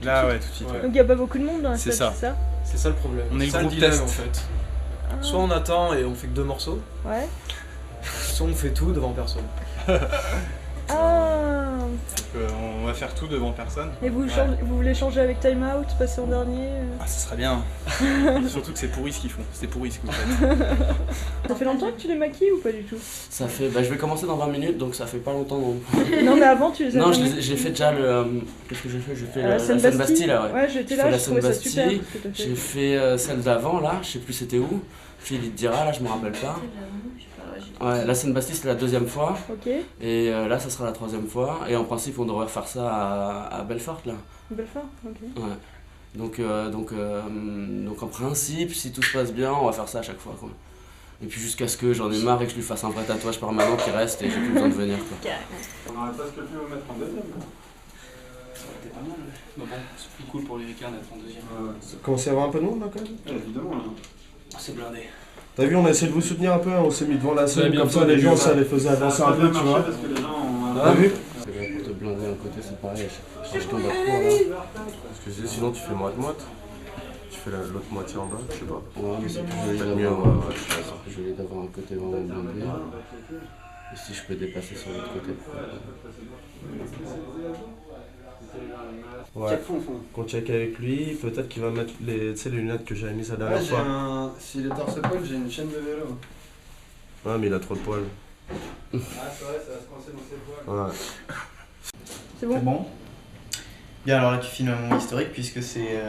Là, ouais, tout de suite. Ouais. Ouais. Donc il n'y a pas beaucoup de monde dans la C'est salle, ça. c'est ça? C'est ça le problème. On est le ça groupe dilemme, test. en fait. Ah. Soit on attend et on fait que 2 morceaux, Ouais. soit on fait tout devant personne. Ah. On va faire tout devant personne. Et vous, vous voulez changer avec Time Out, passer en dernier Ah, ce serait bien. Surtout que c'est pourri ce qu'ils font. C'est pourri ce que vous faites. Ça fait longtemps que tu les maquilles ou pas du tout? Ça fait. Bah, je vais commencer dans 20 minutes, donc ça fait pas longtemps non. Non, mais avant, tu les as Non, fait. j'ai fait déjà le. Qu'est-ce que j'ai fait? J'ai fait la Seine Seine Bastille là, ouais. Ouais, j'étais J'ai là, fait la je trouvais ça Seine super. Bastille. ce que t'as fait. J'ai fait celle d'avant là, je sais plus c'était où. Phil il te dira, là je me rappelle pas. Ouais, la Seine Bastille c'est la 2e fois. Ok, Et là ça sera la 3e fois. Et en principe on devrait faire ça à Belfort là. Belfort, ok. Ouais. Donc en principe, si tout se passe bien, on va faire ça à chaque fois quoi. Et puis jusqu'à ce que j'en ai marre et que je lui fasse un vrai tatouage permanent qui reste et j'ai plus besoin de venir quoi. On aurait presque pu me mettre en deuxième. C'était pas mal, mais bon, c'est plus cool pour les week-ends d'être en 2e. Ça commence à y avoir un peu de monde là quand même. Évidemment. Là. C'est blindé. T'as vu, on a essayé de vous soutenir un peu, hein, on s'est mis devant la scène, bien comme ça fait, les gens ouais. ça les faisait avancer un peu, tu vois. Parce que les gens ont... T'as vu? C'est vrai, pour te blinder un côté, c'est pareil. Je tombe à trois là. Parce que sinon tu fais moite-moite. Tu fais l'autre moitié en bas, je sais pas. Ouais, mais c'est plus joli Peut-être mieux, d'avoir ouais. plus joli d'avoir un côté vraiment blindé. Et si je peux dépasser sur l'autre côté. Ouais. Qu'on check avec lui, peut-être qu'il va mettre les, tu sais, les lunettes que j'avais mises la dernière Ouais, j'ai fois. un... S'il est torse-poil, j'ai une chaîne de vélo. Ouais, mais il a trop de poils. Ah, c'est vrai, ça va se coincer dans ses poils. Ouais. C'est bon? C'est bon. Bien, alors là, tu filmes un moment historique puisque c'est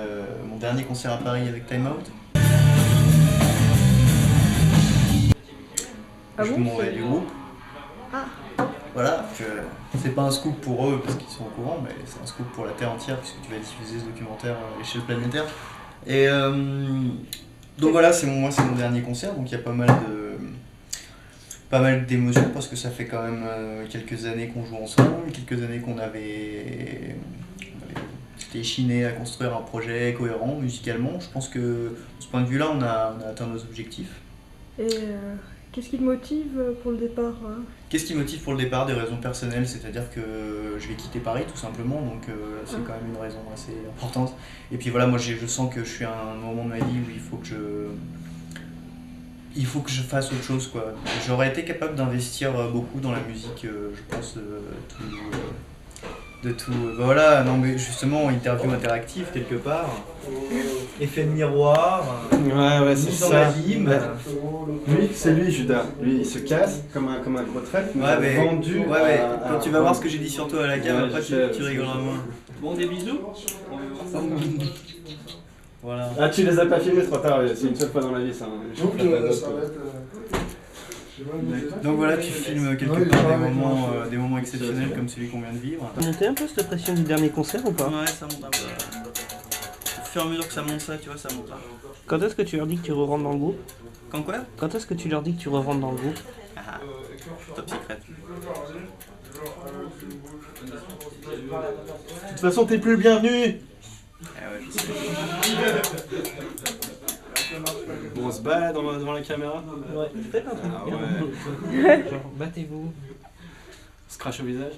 mon dernier concert à Paris avec Time Out. Ah Je bon? mourrai du groupe. Ah. Voilà, que c'est pas un scoop pour eux parce qu'ils sont au courant, mais c'est un scoop pour la Terre entière puisque tu vas diffuser ce documentaire à l'échelle planétaire. Et donc voilà, c'est mon dernier concert, donc il y a pas mal d'émotions parce que ça fait quand même quelques années qu'on joue ensemble, quelques années qu'on avait échiné à construire un projet cohérent musicalement. Je pense que de ce point de vue-là, on a atteint nos objectifs. Et qu'est-ce qui te motive pour le départ? Qu'est-ce qui motive pour le départ? Des raisons personnelles, c'est-à-dire que je vais quitter Paris tout simplement, donc c'est quand même une raison assez importante. Et puis voilà, moi je sens que je suis à un moment de ma vie où il faut que je fasse autre chose quoi. J'aurais été capable d'investir beaucoup dans la musique, je pense, de tout. Voilà, non mais justement, interview interactive quelque part, effet de miroir, Ouais, c'est mise dans ça. l'abîme. Lui, c'est lui, Judas. Lui, il se casse comme un gros trèfle. Ouais, mais, vendu. ouais, mais quand tu vas voir ce que j'ai dit sur toi à la cam, Ouais, après je sais, tu rigoleras moins. Bon, des bisous. Voilà. Ah, tu les as pas filmés trop tard, c'est une seule fois dans la vie ça. Je ferai pas d'autres. Donc voilà, tu filmes quelque part des moments exceptionnels comme celui qu'on vient de vivre. T'as monté un peu cette pression du dernier concert ou pas? Ouais, ça monte un peu. Au fur et à mesure que ça monte ça, tu vois, ça monte là. Quand est-ce que tu leur dis que tu re-rentres dans le groupe? Quand quoi? Quand est-ce que tu leur dis que tu re-rentres dans le groupe? Ah, top secret. De toute façon, t'es plus le bienvenu. Ah ouais, je sais. Bon, on se bat devant la caméra. Ouais, faites un truc. Ah ouais. Genre, battez-vous. On se crache au visage.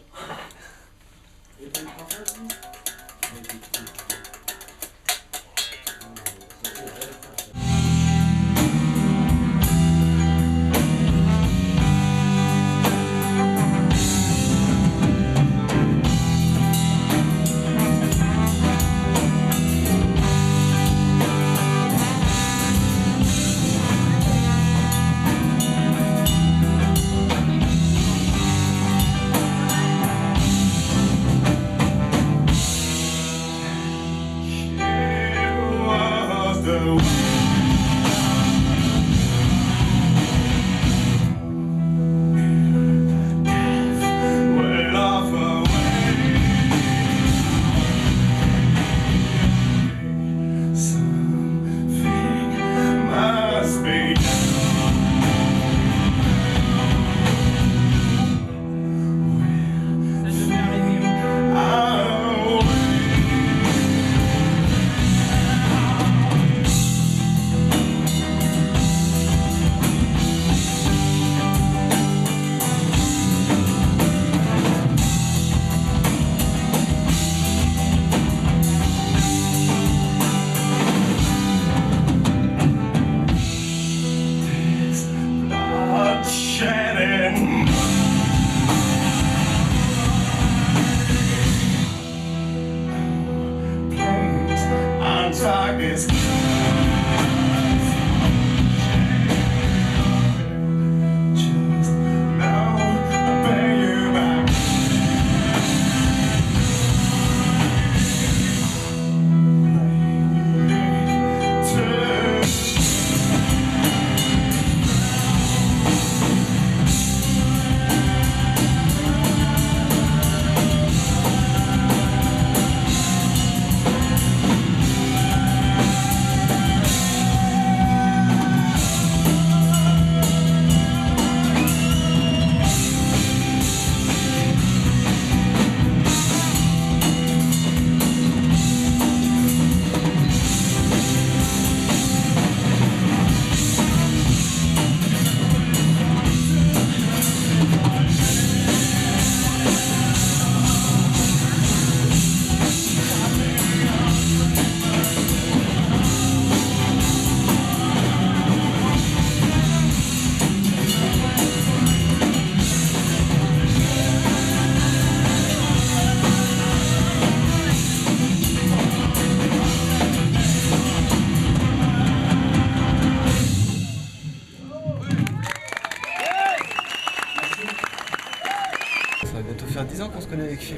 faire 10 ans qu'on se connaît avec Phil.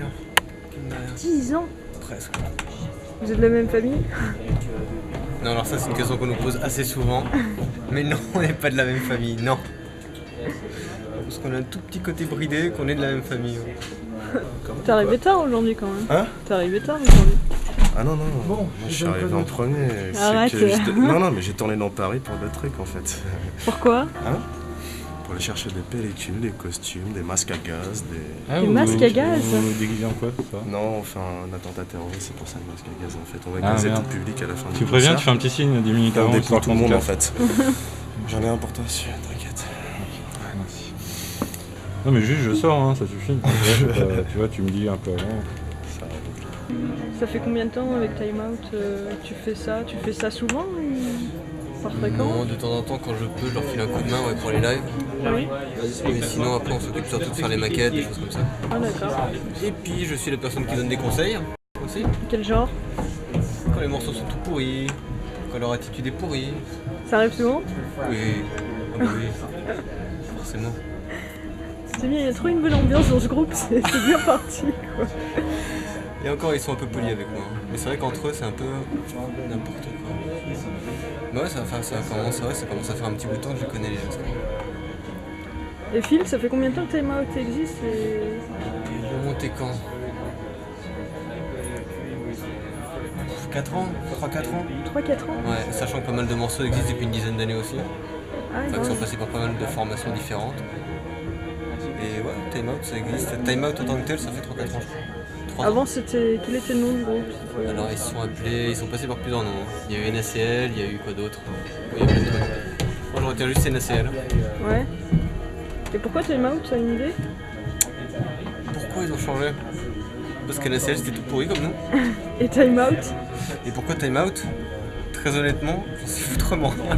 10 ans. Presque. Vous êtes de la même famille? Non, alors ça c'est une question qu'on nous pose assez souvent. Mais non, on n'est pas de la même famille, non. Parce qu'on a un tout petit côté bridé qu'on est de la même famille. T'es arrivé tard aujourd'hui quand même. Hein? T'es arrivé tard aujourd'hui. Ah non, non, moi je suis arrivé en premier. C'est Arrête. que non, non, mais j'ai tourné dans Paris pour le truc en fait. Pourquoi? Pour aller chercher des pellicules, des costumes, des masques à gaz, des... Des masques à gaz? Vous déguisez en quoi, ça? Non, enfin un attentat terroriste, c'est pour ça le masque à gaz en fait. On va Ah, gazer tout merde. le public à la fin du Tu préviens, concert. tu fais un petit signe 10 minutes avant. On histoire dépend tout le qu'on monde se en casse. fait. J'en ai un pour toi, t'inquiète. Merci. Non mais juste je sors, hein, ça suffit. Tu vois, tu me dis un peu avant. Ça va. Ça fait combien de temps avec Time Out tu fais ça? Tu fais ça souvent ou par fréquent? Non, de temps en temps, quand je peux, je leur file un coup de main pour les lives. Oui. Mais sinon, après, on s'occupe surtout de faire les maquettes, des choses comme ça. Ah d'accord. Et puis, je suis la personne qui donne des conseils aussi. Quel genre? Quand les morceaux sont tout pourris, quand leur attitude est pourrie. Ça arrive souvent? Oui, ah bah oui, forcément. C'est bien, il y a trop une bonne ambiance dans ce groupe, c'est bien parti quoi. Et encore, ils sont un peu polis avec moi. Mais c'est vrai qu'entre eux, c'est un peu n'importe quoi. Mais ouais, ça commence à faire un petit bout de temps que je connais les gens. Et Phil, ça fait combien de temps que Time Out existe et... Ils ont monté quand 4 ans 3-4 ans 3-4 ans? Ouais, sachant que pas mal de morceaux existent depuis une dizaine d'années aussi. Ah, Enfin, qui grave. sont passés par pas mal de formations différentes. Et ouais, Time Out ça existe. Time Out en tant que tel, ça fait 3-4 ans je crois. 3 ans. Avant, c'était... Quel était le nom du groupe? C'était- Alors ils se sont appelés, ils sont passés par plusieurs noms. Il y a eu NACL, il y a eu quoi d'autre? Il y a plein de trucs. Moi je retiens juste NACL. Ouais. Et pourquoi Time Out, t'as une idée? Pourquoi ils ont changé? Parce que NACL c'était tout pourri comme nous. Et Time Out? Et pourquoi Time Out? Très honnêtement, j'en sais foutrement rien.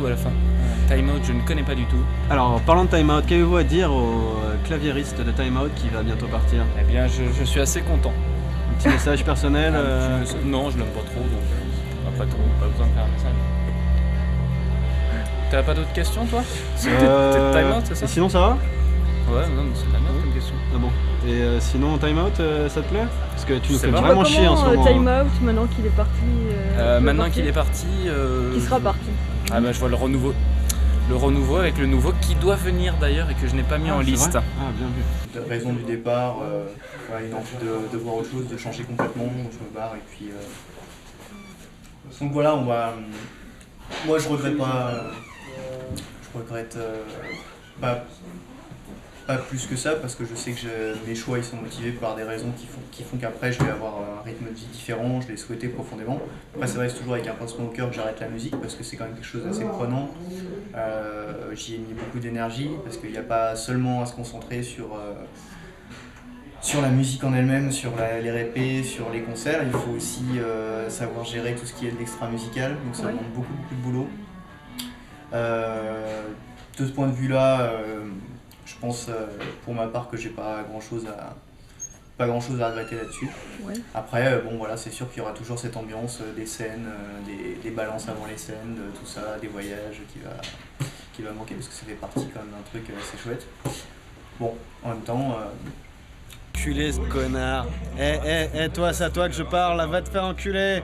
tout à la fin. Time Out, je ne connais pas du tout. Alors, parlant de Time Out, qu'avez-vous à dire au claviériste de Time Out qui va bientôt partir? Eh bien, je suis assez content. Un petit message personnel Non, je l'aime pas trop, donc après tout, pas besoin de faire un message. T'as pas d'autres questions, toi? T'es Time Out, c'est ça? Et sinon, ça va? Ouais, non, mais c'est de la merde comme question. Ah bon. Et sinon, Time Out, ça te plaît? Parce que tu nous sais fais pas. vraiment chier en ce moment. Time Out, maintenant qu'il est parti. Maintenant qu'il est parti. Qui sera parti. Ah bah je vois le renouveau. Le renouveau avec le nouveau qui doit venir d'ailleurs et que je n'ai pas mis en liste. Ah, bien vu. La raison du départ, une envie de voir autre chose, de changer complètement, donc je me barre et puis... Donc voilà, on va... Moi je regrette pas... Je regrette pas plus que ça parce que je sais que mes choix ils sont motivés par des raisons qui font qu'après je vais avoir un rythme de vie différent, je l'ai souhaité profondément. Après c'est vrai que c'est toujours avec un pincement au cœur que j'arrête la musique parce que c'est quand même quelque chose d'assez prenant. J'y ai mis beaucoup d'énergie parce qu'il n'y a pas seulement à se concentrer sur la musique en elle-même, sur les répés, sur les concerts, il faut aussi savoir gérer tout ce qui est de l'extra musical, donc ça demande beaucoup de boulot. De ce point de vue-là, je pense pour ma part que j'ai pas grand chose à regretter là-dessus. Ouais. Après, bon voilà, c'est sûr qu'il y aura toujours cette ambiance des scènes, des balances avant les scènes, de tout ça, des voyages qui va manquer parce que ça fait partie quand même d'un truc assez chouette. Bon, en même temps. Enculé ce connard. Toi, c'est à toi que je parle, là, va te faire enculer.